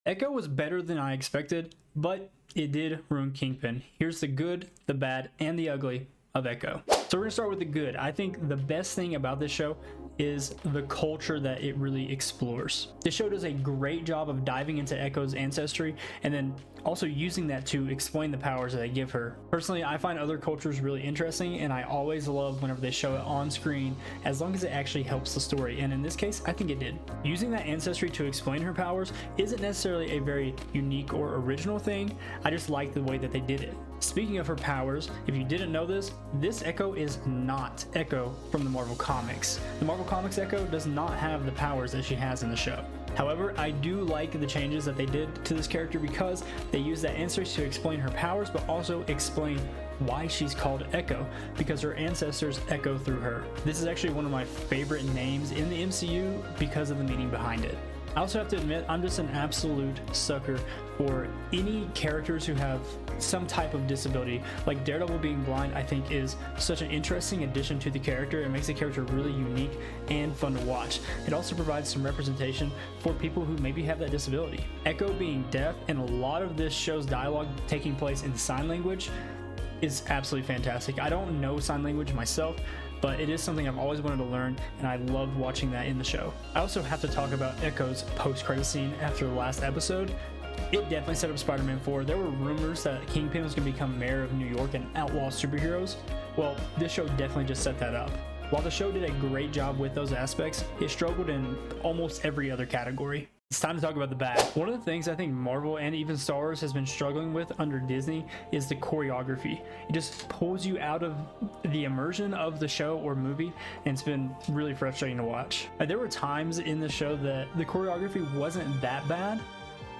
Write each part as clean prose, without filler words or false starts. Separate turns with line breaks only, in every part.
Echo was better than I expected, but it did ruin Kingpin. Here's the good, the bad, and the ugly of Echo. So we're gonna start with the good. I think the best thing about this show is the culture that it really explores. This show does a great job of diving into Echo's ancestry and then also using that to explain the powers that they give her. Personally, I find other cultures really interesting, and I always love whenever they show it on screen, as long as it actually helps the story, and in this case, I think it did. Using that ancestry to explain her powers isn't necessarily a very unique or original thing, I just like the way that they did it. Speaking of her powers, if you didn't know this Echo is not Echo from the Marvel Comics. The Marvel Comics Echo does not have the powers that she has in the show. However, I do like the changes that they did to this character because they use that ancestry to explain her powers, but also explain why she's called Echo, because her ancestors echo through her. This is actually one of my favorite names in the MCU because of the meaning behind it. I also have to admit, I'm just an absolute sucker for any characters who have some type of disability. Like Daredevil being blind, I think is such an interesting addition to the character. It makes the character really unique and fun to watch. It also provides some representation for people who maybe have that disability. Echo being deaf and a lot of this show's dialogue taking place in sign language is absolutely fantastic. I don't know sign language myself, but it is something I've always wanted to learn, and I loved watching that in the show. I also have to talk about Echo's post-credit scene after the last episode. It definitely set up Spider-Man 4. There were rumors that Kingpin was going to become mayor of New York and outlaw superheroes. Well, this show definitely just set that up. While the show did a great job with those aspects, it struggled in almost every other category. It's time to talk about the bad. One of the things I think Marvel and even Star Wars has been struggling with under Disney is the choreography. It just pulls you out of the immersion of the show or movie, and it's been really frustrating to watch. There were times in the show that the choreography wasn't that bad,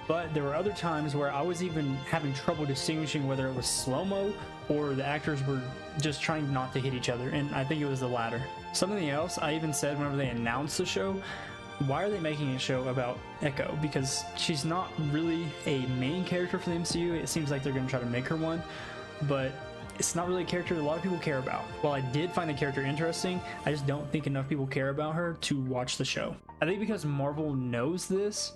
but there were other times where I was even having trouble distinguishing whether it was slow-mo or the actors were just trying not to hit each other, and I think it was the latter. Something else I even said whenever they announced the show: why are they making a show about Echo? Because she's not really a main character for the MCU. It seems like they're going to try to make her one, but it's not really a character that a lot of people care about. While I did find the character interesting, I just don't think enough people care about her to watch the show. I think because Marvel knows this,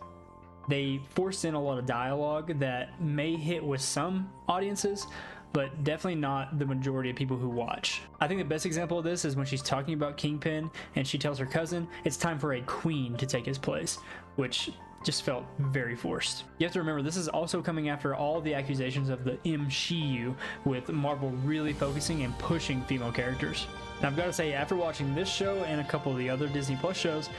they forced in a lot of dialogue that may hit with some audiences, but definitely not the majority of people who watch. I think the best example of this is when she's talking about Kingpin and she tells her cousin it's time for a queen to take his place, which just felt very forced. You have to remember, this is also coming after all the accusations of the MCU, with Marvel really focusing and pushing female characters. And I've got to say, after watching this show and a couple of the other Disney Plus shows,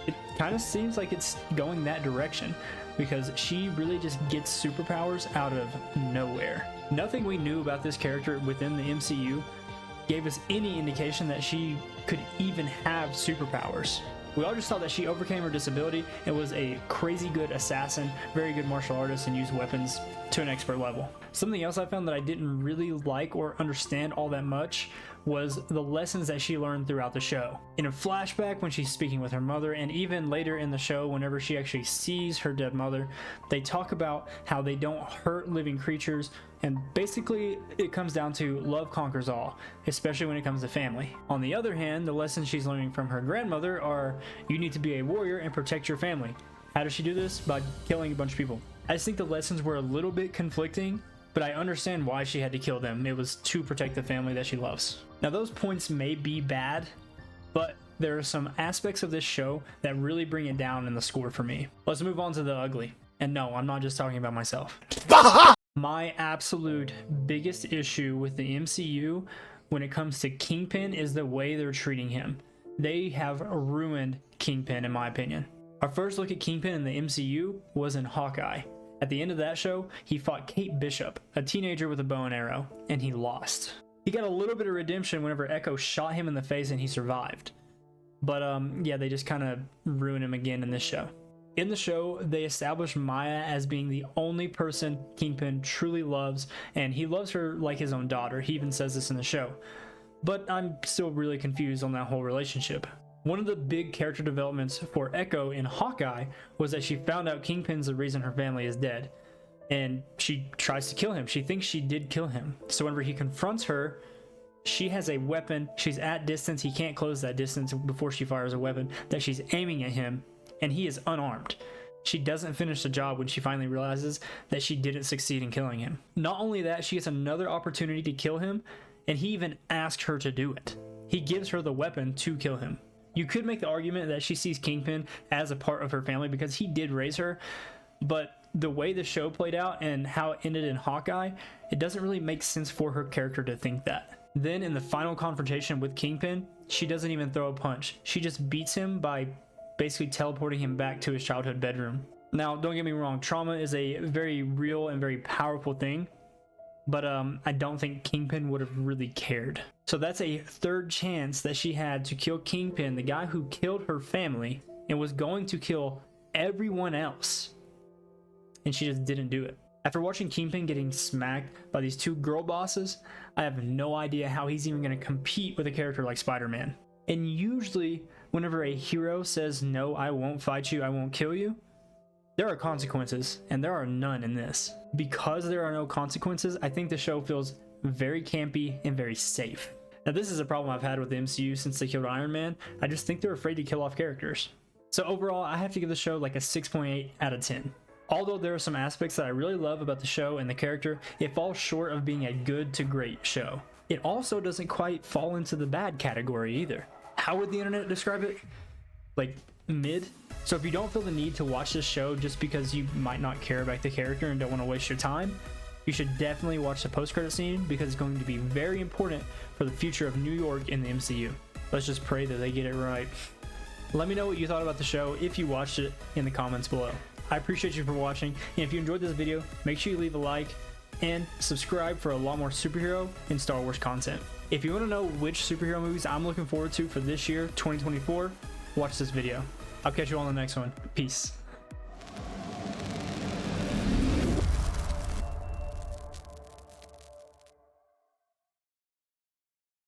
it kind of seems like it's going that direction, because she really just gets superpowers out of nowhere. Nothing we knew about this character within the MCU gave us any indication that she could even have superpowers. We all just thought that she overcame her disability and was a crazy good assassin, very good martial artist, and used weapons to an expert level. Something else I found that I didn't really like or understand all that much was the lessons that she learned throughout the show. In a flashback when she's speaking with her mother, and even later in the show whenever she actually sees her dead mother, they talk about how they don't hurt living creatures, and basically it comes down to love conquers all, especially when it comes to family. On the other hand, the lessons she's learning from her grandmother are you need to be a warrior and protect your family. How does she do this? By killing a bunch of people. I just think the lessons were a little bit conflicting, but I understand why she had to kill them. It was to protect the family that she loves. Now, those points may be bad, but there are some aspects of this show that really bring it down in the score for me. Let's move on to the ugly. And no, I'm not just talking about myself. My absolute biggest issue with the MCU when it comes to Kingpin is the way they're treating him. They have ruined Kingpin, in my opinion. Our first look at Kingpin in the MCU was in Hawkeye. At the end of that show, he fought Kate Bishop, a teenager with a bow and arrow, and he lost. He got a little bit of redemption whenever Echo shot him in the face and he survived. But yeah, they just kind of ruined him again in this show. In the show, they established Maya as being the only person Kingpin truly loves, and he loves her like his own daughter. He even says this in the show. But I'm still really confused on that whole relationship. One of the big character developments for Echo in Hawkeye was that she found out Kingpin's the reason her family is dead, and she tries to kill him. She thinks she did kill him. So whenever he confronts her, she has a weapon. She's at distance. He can't close that distance before she fires a weapon that she's aiming at him, and he is unarmed. She doesn't finish the job when she finally realizes that she didn't succeed in killing him. Not only that, she gets another opportunity to kill him, and he even asks her to do it. He gives her the weapon to kill him. You could make the argument that she sees Kingpin as a part of her family because he did raise her, but the way the show played out and how it ended in Hawkeye, it doesn't really make sense for her character to think that. Then in the final confrontation with Kingpin, she doesn't even throw a punch. She just beats him by basically teleporting him back to his childhood bedroom. Now, don't get me wrong, trauma is a very real and very powerful thing, but I don't think Kingpin would have really cared. So that's a third chance that she had to kill Kingpin, the guy who killed her family and was going to kill everyone else, and she just didn't do it. After watching Kingpin getting smacked by these two girl bosses, I have no idea how he's even going to compete with a character like Spider-Man. And usually, whenever a hero says, "No, I won't fight you, I won't kill you," there are consequences, and there are none in this. Because there are no consequences, I think the show feels very campy and very safe. Now, this is a problem I've had with the MCU since they killed Iron Man. I just think they're afraid to kill off characters. So overall, I have to give the show like a 6.8 out of 10. Although there are some aspects that I really love about the show and the character, it falls short of being a good to great show. It also doesn't quite fall into the bad category either. How would the internet describe it? Like mid? So if you don't feel the need to watch this show just because you might not care about the character and don't want to waste your time, you should definitely watch the post-credit scene because it's going to be very important for the future of New York in the MCU. Let's just pray that they get it right. Let me know what you thought about the show if you watched it in the comments below. I appreciate you for watching, and if you enjoyed this video, make sure you leave a like and subscribe for a lot more superhero and Star Wars content. If you want to know which superhero movies I'm looking forward to for this year, 2024, watch this video. I'll catch you all in the next one. Peace.